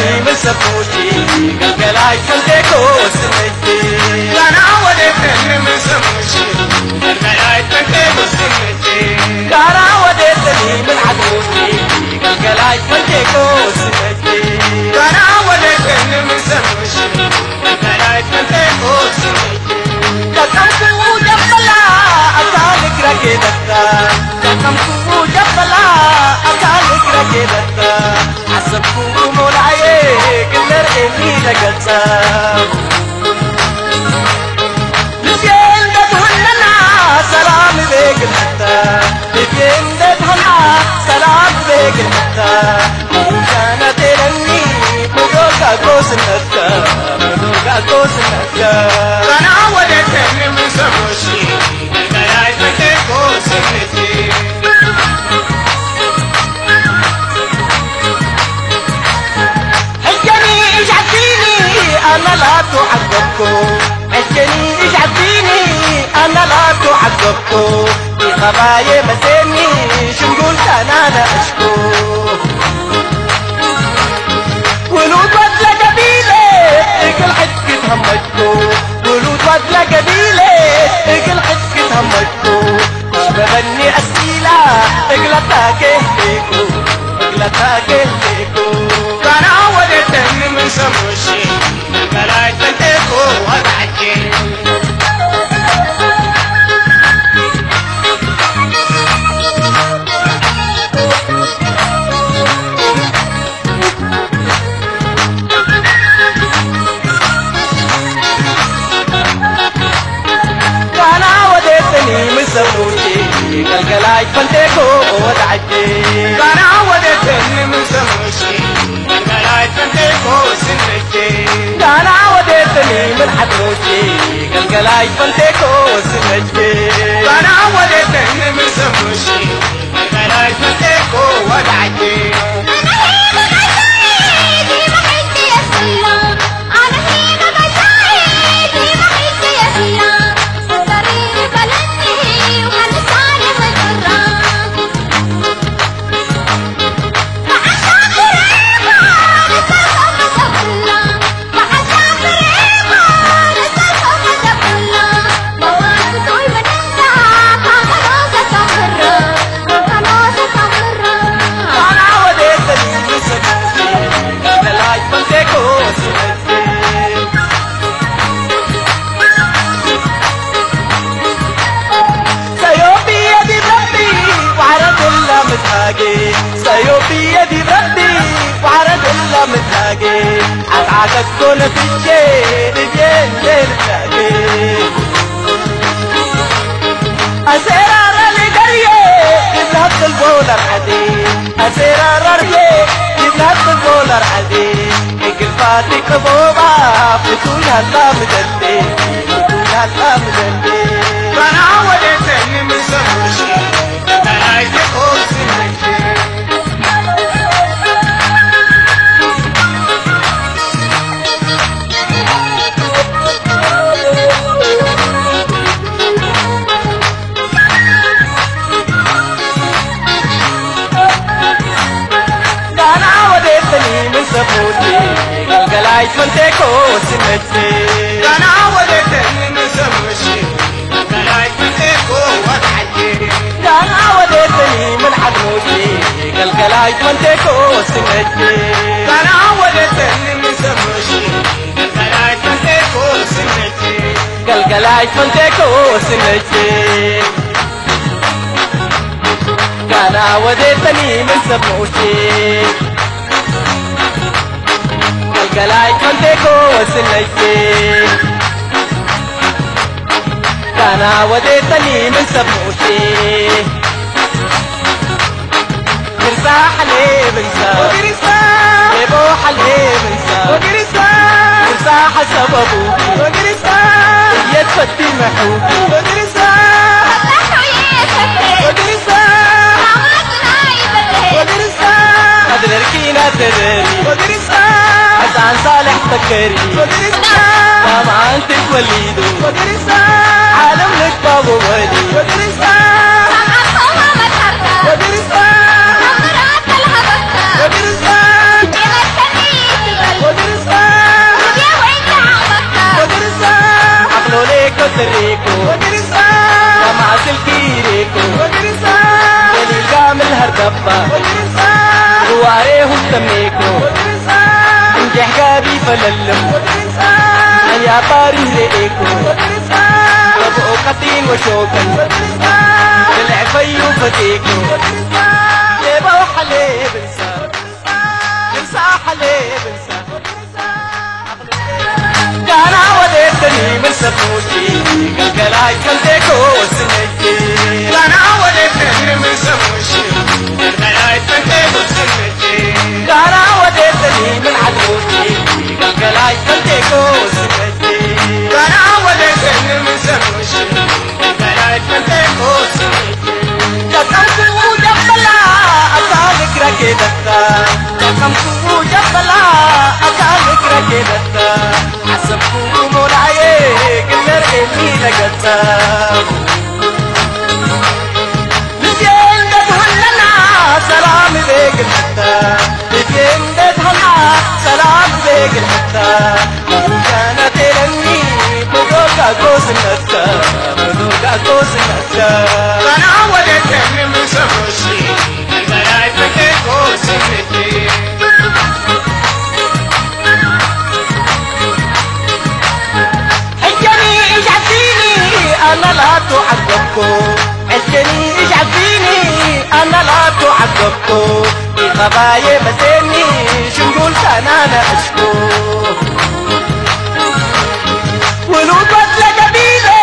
وديتني من سموشي قلقلاي فلتكو سمتي أنا وديتني من سموشي قلقلاي فلتكو سمتي أنا وديتني من عدوشي قلقلاي فلتكو سمتي أنا وديتني من سموشي قلقلاي فلتكو سمتي قسمكو جبلا أكالك ركيدتا قسمكو جبلا أكالك ركيدتا حسبكو مولاي كنر إني لقلتا لبين دهننا سلام بيك الحتا لبين دهننا سلام بيك الحتا وكانت تلني مدوكا كوس النتا مدوكا كوس النتا أنا وديتني من سموشي قلقلاي فلتكو سمتي أنا لا تعذبكو عجني إيش عديني أنا لا تعذبكو بخبايا مسني شو نقول أنا أشكو ولود وزلة قبيلة كل حد كتهمتكو ولود وزلة قبيلة كل حد كتهمتكو مش بغني أسئلة اقلتها كهليكو اقلتها كهليكو أنا وديتني من سموشي قلقلاي فلتكو وضعجي أنا وديتني من سموشي قلقلاي فلتكو وضعجي أنا وديتني من سموشي قلقلاي فلتكو سمتي أنا وديتني من حدوشي قلقلاي فلتكو سمجي أنا وديتني من سموشي قلقلاي فلتكو وضعجي سيو بيدي بربي وعرض الله متهاجي عقعدك كل في الشيء بين ليل أسرار لدريه جبنا البولر حديد أسرار ليه جبنا البولر حديد اقل فاتي قبوبة بتقول هلا مدلي بتقول هلا مدلي أنا وديتني من سموشي قلقلاي فلتكو سمتي سموتي قلقلاي فلتكو سمتي أنا وديتني من سموشي قلقلاي فلتكو وضعجي أنا وديتني من حدوشي قلقلاي فلتكو سمتي أنا وديتني من سموشي قلقلاي فلتكو سمتي قلقلاي فلتكو سمتي أنا وديتني من سموشي قلقلاي فلتكو سمتي أنا وديتني من سموشي برساح ليه برساح وقرصة بروح ليه برساح وقرصة برساح سببه وقرصة يتفتي محوكي وقرصة وقرصة وقرصة قدر الكينة تدري وقرصة حسن صالح تكري وقرصة ما انت توليدو وقرصة عالم لك بابو ولي وقرصة وقرصة وقرصة تميكو انجي حقابي فللم يا طاري لإيكو ربو قتين وشوكا العفي وفتيكو ليبا وحلي بنسا بنسا حلي بنسا كانا وديتني من سفوشي قلقلاي كنتيكو وسنجي كانا وديتني من سفوشي قلقلاي كنتيكو وسنجي كانا وديتني من عدوشي قلقلاي كنتيكو وسنجي كانا وديتني من سفوشي قلقلاي كنتيكو وسنجي قسمتو جبلا أسالك ركيدتا قسمتو جبلا أسالك ركيدتا حسبكو مولاي قمر إني لقتا لجين دهلنا سلام بيك الحتا لجين دهلنا سلام بيك الحتا كانت لني بدوكا كوس النتا بدوكا كوس النتا أنا ولدتني من سفوشي الملاي فكي كوس النتي أنا لا تعذبكو عجني اجعل فيني أنا لا تعذبكو الخبايا مسني شو نقول أنا أشكو ولود بدلة قبيلة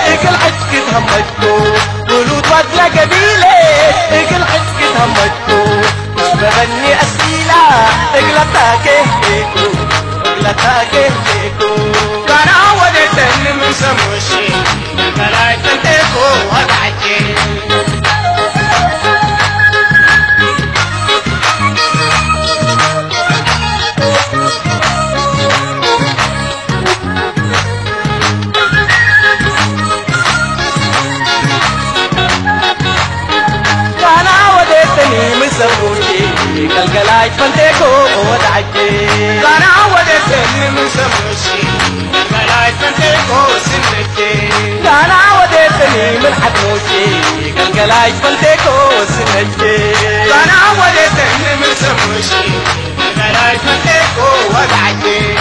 اقل حجك تهمجكو ولود بدلة قبيلة اقل حجك تهمجكو مش بغني أسئلة اقلتها كهليكو اقلتها كهليكو كان عودتني من سموشي ملاي تنتيكو وضعجي كان عودتني من سموشي قلقلاي تنتيكو وضعجي كان عودتني من سموشي قلقلاي تنتيكو سنتي كان عودتني من حدوشي قلقلاي تنتيكو سنتي كان عودتني من سموشي قلقلاي تنتيكو وضعجي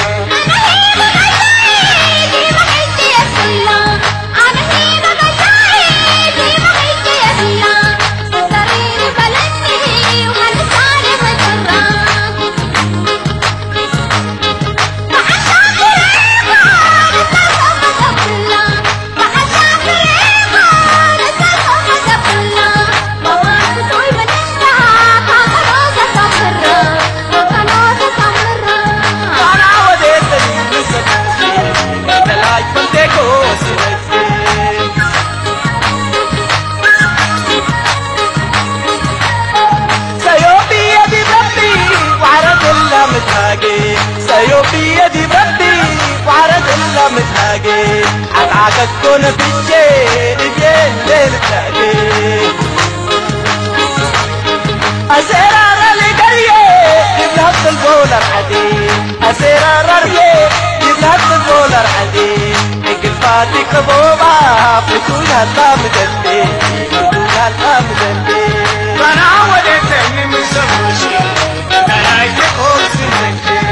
سيو بيدي بربي وعرض الله متلاقي عقعك تكون بالشيء جين ليل تلاقي أسيرار اللي قريه يبلغ البولر حديد أسيرار اللي يبلغ البولر حديد اقل فاتي خبوبة فتول هلا مدلي فتول هلا مدلي فانا عودتني من سموشي ملاي تقول سنتي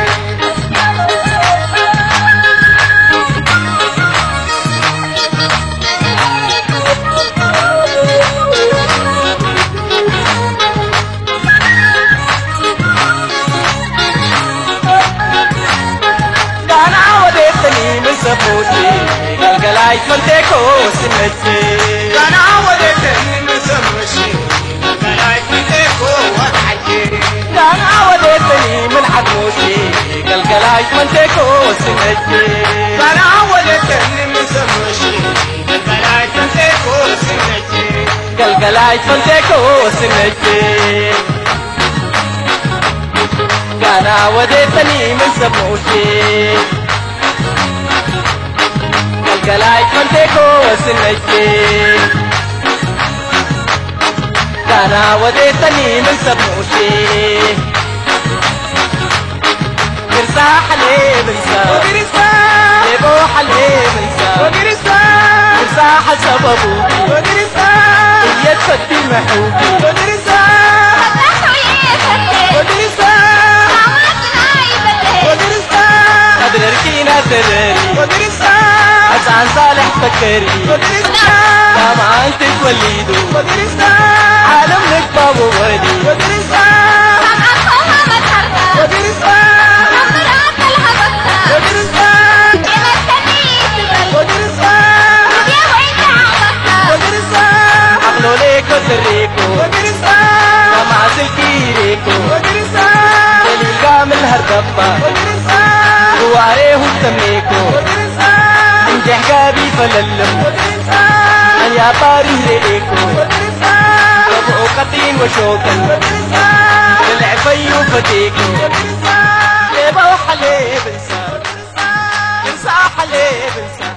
سفوتي قلقلاي تنتيكو سنتي كان عودتني من سموشي قلقلاي تنتيكو وضعجي كان عودتني من حدوشي قلقلاي تنتيكو سنتي كان عودتني من سموشي قلقلاي تنتيكو سنتي قلقلاي تنتيكو سنتي كان عودتني من سموشي قلقلاي تنتيكو سنجي كان وديتني من سموشي مرساح لي بنسا لبوح لي بنسا مرساح سببو يتفتي محوبي عسكري ودرستان طبعا تتولدوا ودرستان عالم لك بابا ولدي ودرستان سمعتها مدحرتها ودرستان نظرات الهبطها ودرستان يمكنني ودرستان يا وعيد عبطها ودرستان عقلوا ليكو سريكو ودرستان مع سلكيريكو ودرستان دليل كامل هالضبة ودرستان وعليه تميكو ودرستان انجح جابي فللم ودرستان يا باري ريكو ودرستان ربعو قطين وشوكا ودرستان للعفي وفتيكو ودرستان ليبا وحليب انسان انسان حليب انسان